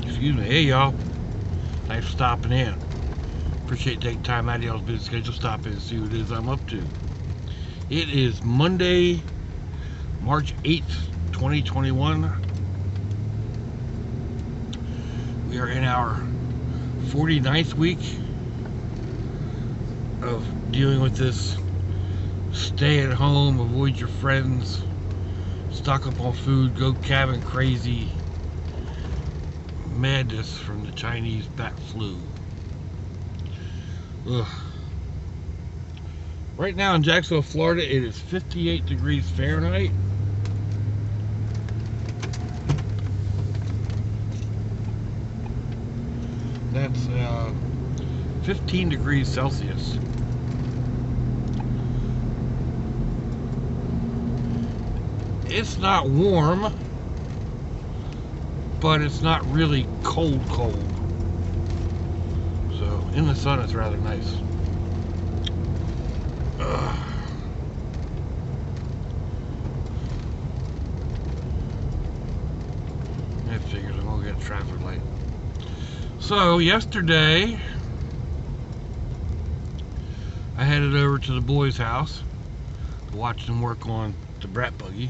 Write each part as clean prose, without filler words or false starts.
Excuse me. Hey, y'all. Thanks for stopping in. Appreciate taking time out of y'all's busy schedule to stop in and see what it is I'm up to. It is Monday, March 8th, 2021. We are in our 49th week of dealing with this stay at home, avoid your friends, stock up on food, go cabin crazy madness from the Chinese bat flu. Ugh. Right now in Jacksonville, Florida, it is 58 degrees Fahrenheit. That's 15 degrees Celsius. It's not warm, but it's not really cold. So in the sun, it's rather nice. That figures I'm gonna get a traffic light. So yesterday, I headed over to the boys' house to watch them work on the brat buggy.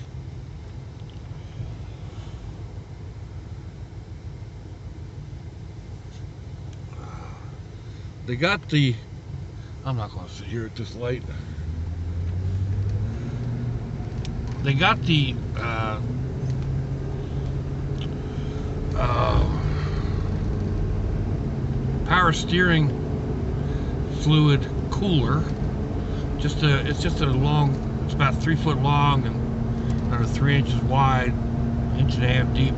They got the, I'm not going to sit here at this light. They got the power steering fluid cooler. It's just a long, it's about 3 foot long and about 3 inches wide, 1.5 inches deep,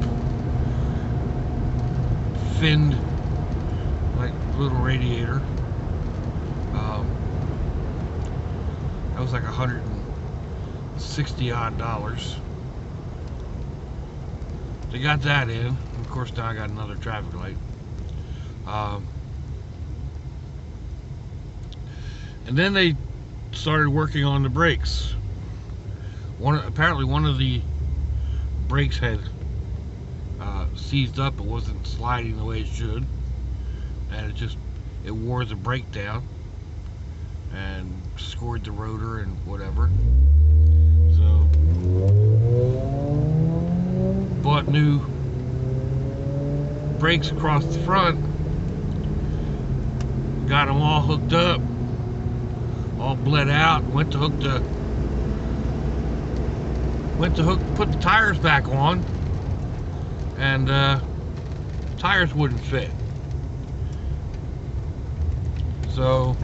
finned like little radiator. That was like $160 odd. They got that in. Of course, now I got another traffic light. And then they started working on the brakes. Apparently one of the brakes had seized up. It wasn't sliding the way it should, and it wore the brake down and scored the rotor and whatever. So bought new brakes across the front, got them all hooked up, all bled out, put the tires back on, and tires wouldn't fit. So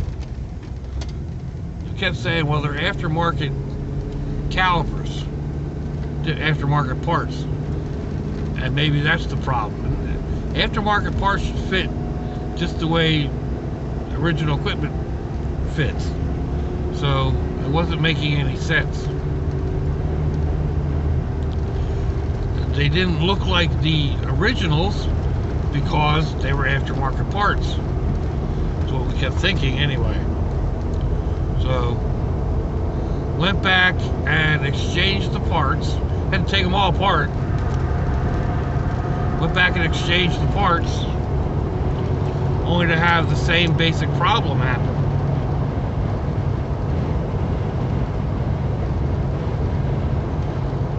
I kept saying, well, they're aftermarket calipers, aftermarket parts, and maybe that's the problem. Aftermarket parts should fit just the way original equipment fits. So it wasn't making any sense. They didn't look like the originals because they were aftermarket parts. That's what we kept thinking anyway. So went back and exchanged the parts. Had to take them all apart. Went back and exchanged the parts, only to have the same basic problem happen.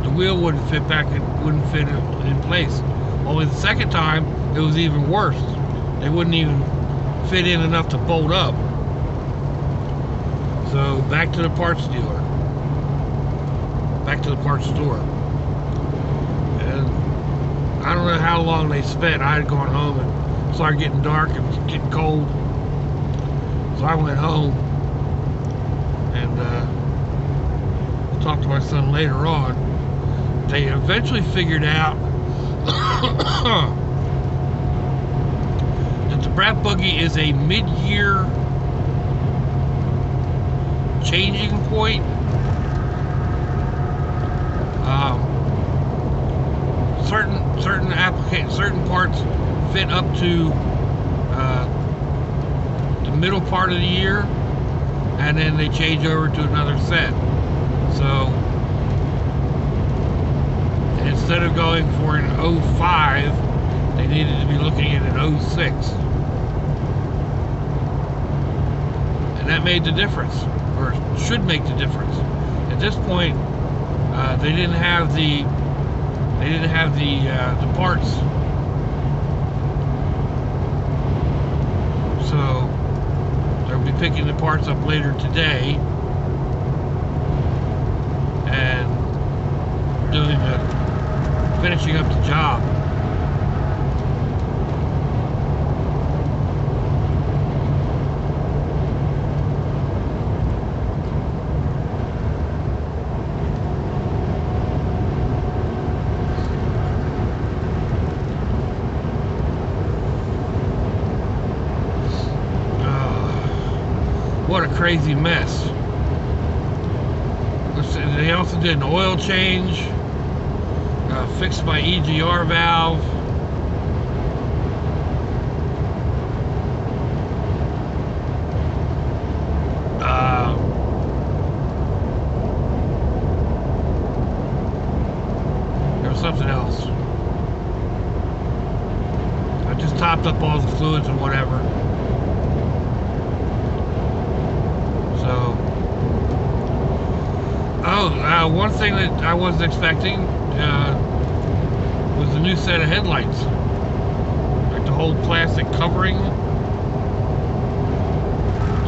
The wheel wouldn't fit in place. Only the second time it was even worse. They wouldn't even fit in enough to bolt up. So back to the parts dealer. Back to the parts store. And I don't know how long they spent. I had gone home and started getting dark and getting cold. So I went home and I'll talk to my son later on. They eventually figured out that the brat buggy is a mid-year changing point. Certain parts fit up to the middle part of the year, and then they change over to another set. So instead of going for an 05, they needed to be looking at an 06. And that made the difference, or should make the difference. At this point, they didn't have the parts, so they'll be picking the parts up later today and finishing up the job. What a crazy mess. They also did an oil change, fixed my EGR valve. There was something else. I just topped up all the fluids and whatever. One thing that I wasn't expecting was the new set of headlights. Like the whole plastic covering.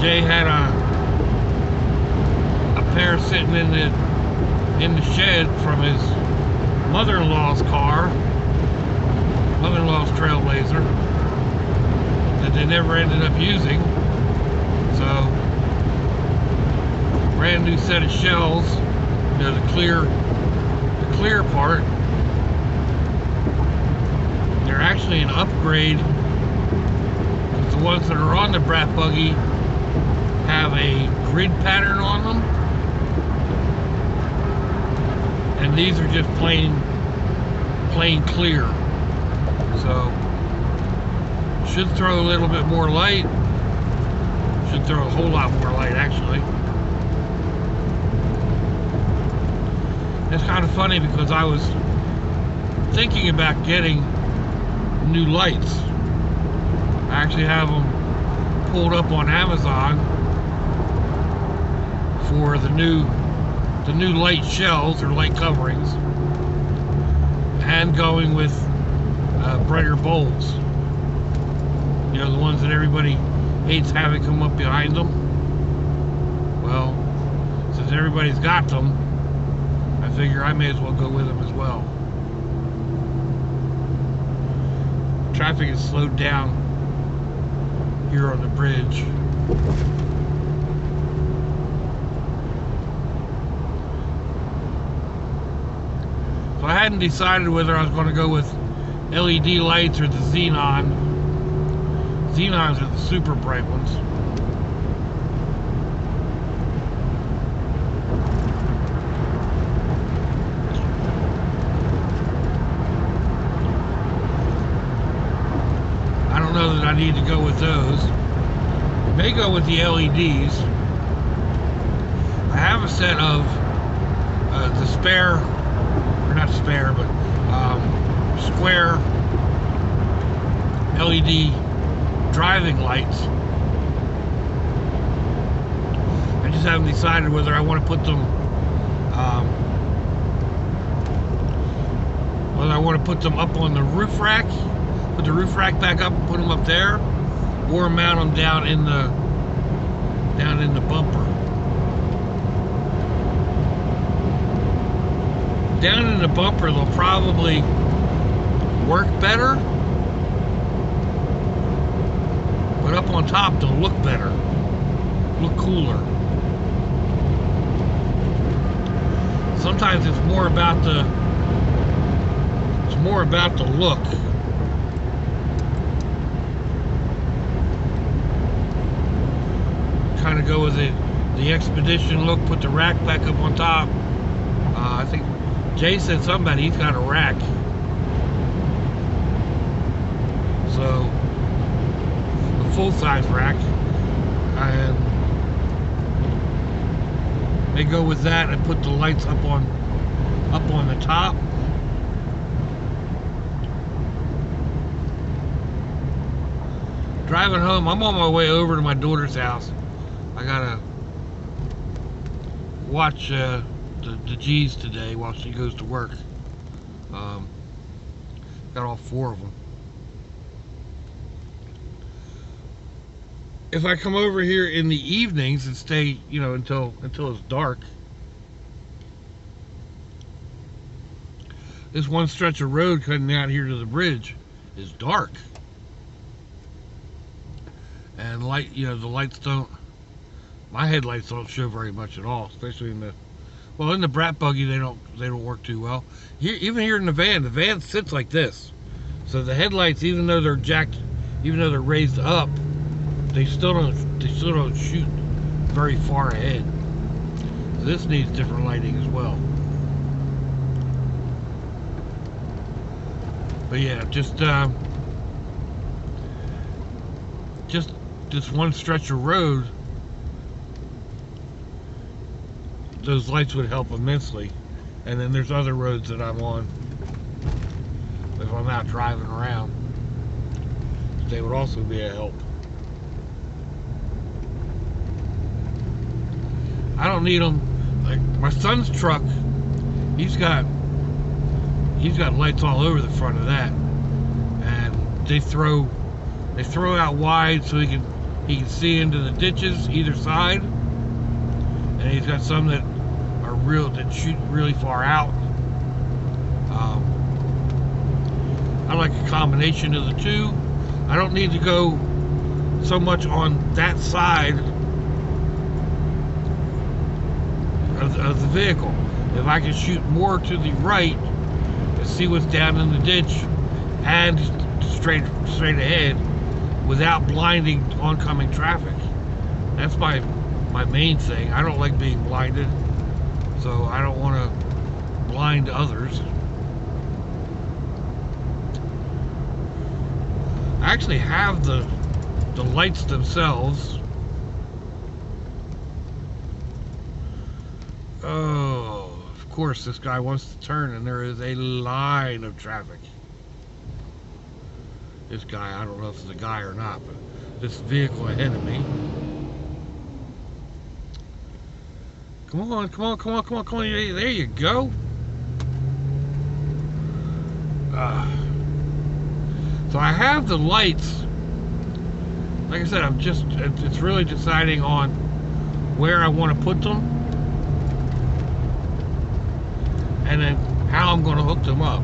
Jay had a pair sitting in the shed from his mother-in-law's car, mother-in-law's Trailblazer, that they never ended up using. So, brand new set of shells. You know, the clear part. They're actually an upgrade. The ones that are on the brat buggy have a grid pattern on them, and these are just plain clear. So should throw a little bit more light. Should throw a whole lot more light, actually. It's kind of funny because I was thinking about getting new lights. I actually have them pulled up on Amazon for the new light shells or light coverings, and going with brighter bulbs. You know, the ones that everybody hates having come up behind them. Well, since everybody's got them, I figure I may as well go with them as well. Traffic is slowed down here on the bridge. So I hadn't decided whether I was going to go with LED lights or the xenon. Xenons are the super bright ones. I don't know that I need to go with those. I may go with the LEDs. I have a set of the spare, or not spare, but square LED driving lights. I just haven't decided whether I want to put them up on the roof rack, put the roof rack back up and put them up there, or mount them down in the bumper. Down in the bumper, they'll probably work better, but up on top, they'll look better, look cooler. Sometimes it's more about the look. Kind of go with the Expedition look, put the rack back up on top. I think Jay said somebody, he's got a rack. So, a full-size rack. And they go with that and put the lights up on the top. Driving home, I'm on my way over to my daughter's house. I gotta watch the G's today while she goes to work. Got all 4 of them. If I come over here in the evenings and stay, you know, until it's dark, this one stretch of road cutting out here to the bridge is dark. And light, you know, the lights don't, my headlights don't show very much at all, especially in the, well, in the brat buggy they don't work too well. Here, even here in the van sits like this. So the headlights, even though they're jacked, even though they're raised up, they still don't shoot very far ahead. So this needs different lighting as well. But yeah, just this one stretch of road, those lights would help immensely. And then there's other roads that I'm on if I'm out driving around. They would also be a help. I don't need them. Like my son's truck, he's got lights all over the front of that, and they throw out wide so he can see into the ditches either side, and he's got some that shoot really far out. I like a combination of the two. I don't need to go so much on that side of the vehicle. If I can shoot more to the right and see what's down in the ditch and straight ahead without blinding oncoming traffic, that's my main thing. I don't like being blinded, so I don't want to blind others. I actually have the lights themselves. Oh, of course, this guy wants to turn, and there is a line of traffic. This guy, I don't know if it's a guy or not, but this vehicle ahead of me. Come on, come on, come on, come on, come on. There you go. So I have the lights. Like I said, it's really deciding on where I want to put them, and then how I'm going to hook them up.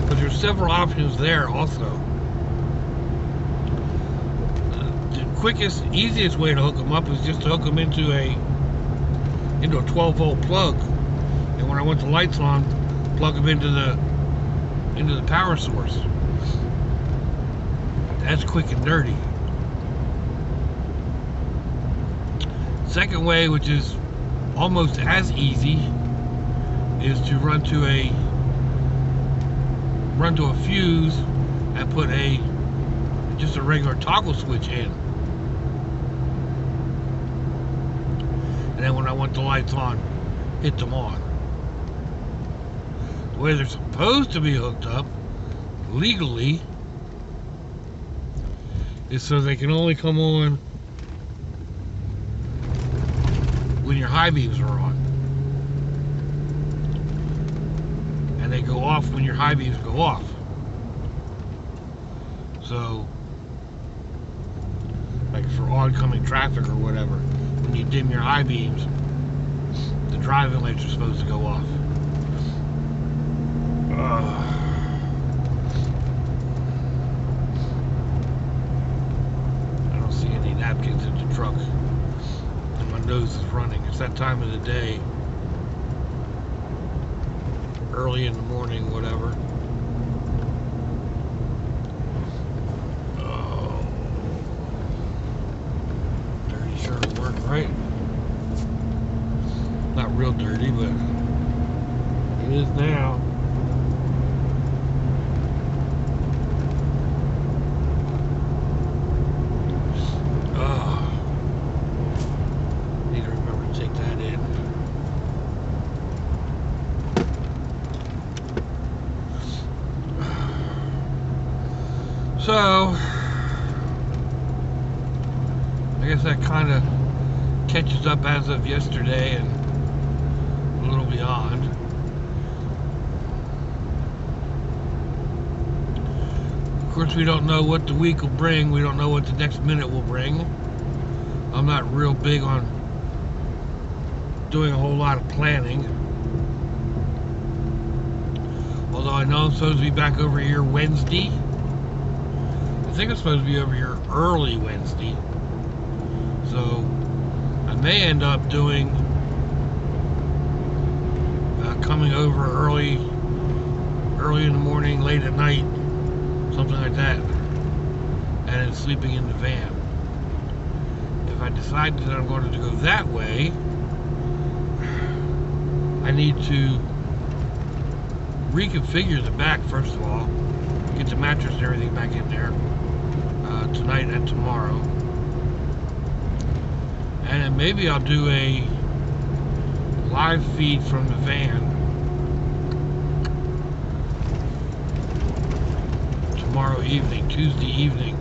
But there's several options there also. The quickest, easiest way to hook them up is just to hook them into a 12-volt plug, and when I want the lights on, plug them into the power source. That's quick and dirty. Second way, which is almost as easy, is to run to a fuse and put just a regular toggle switch in. And then when I want the lights on, hit them on. The way they're supposed to be hooked up legally is so they can only come on when your high beams are on, and they go off when your high beams go off. So, like for oncoming traffic or whatever, when you dim your high beams, the driving lights are supposed to go off. I don't see any napkins in the truck, and my nose is running. It's that time of the day, early in the morning, whatever. Dirty shirt at work, right? Not real dirty, but it is now. Need to remember to take that in. So I guess that kind of catches up as of yesterday and a little beyond. Of course, we don't know what the week will bring. We don't know what the next minute will bring. I'm not real big on doing a whole lot of planning. Although I know I'm supposed to be back over here Wednesday. I think I'm supposed to be over here early Wednesday. So I may end up doing coming over early in the morning, late at night, something like that, and then sleeping in the van. If I decide that I'm going to go that way, I need to reconfigure the back first of all, get the mattress and everything back in there tonight and tomorrow, and then maybe I'll do a live feed from the van tomorrow evening, Tuesday evening.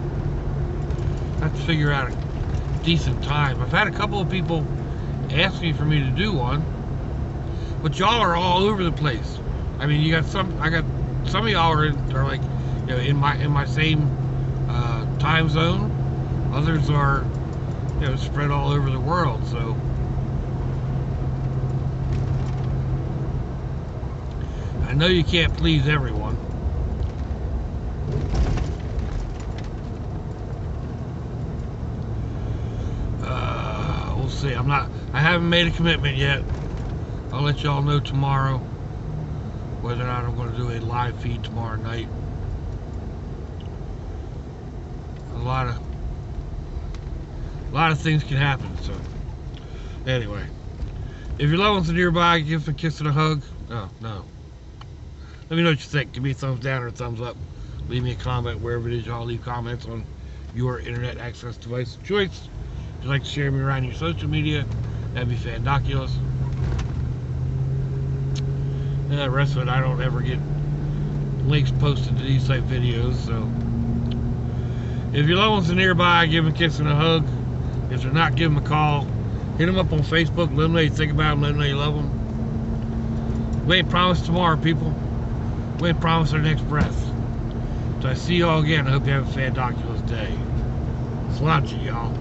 I have to figure out a decent time. I've had a couple of people ask me for me to do one, but y'all are all over the place. I mean, I got some of y'all are like, you know, in my same time zone. Others are, you know, spread all over the world. So I know you can't please everyone. We'll see. I haven't made a commitment yet. I'll let y'all know tomorrow whether or not I'm going to do a live feed tomorrow night. A lot of things can happen. So anyway, if your loved ones are nearby, give them a kiss and a hug. Oh no. Let me know what you think. Give me a thumbs down or a thumbs up. Leave me a comment wherever it is y'all leave comments on your internet access device of choice. If you'd like to share me around your social media, that'd be fandoculous. And the rest of it, I don't ever get links posted to these type videos. So if your loved ones are nearby, give them a kiss and a hug. If they're not, give them a call. Hit them up on Facebook. Let them know you think about them. Let them know you love them. We ain't promised tomorrow, people. We ain't promised our next breath. So I see y'all again. I hope you have a fandoculous day. Sláinte, y'all.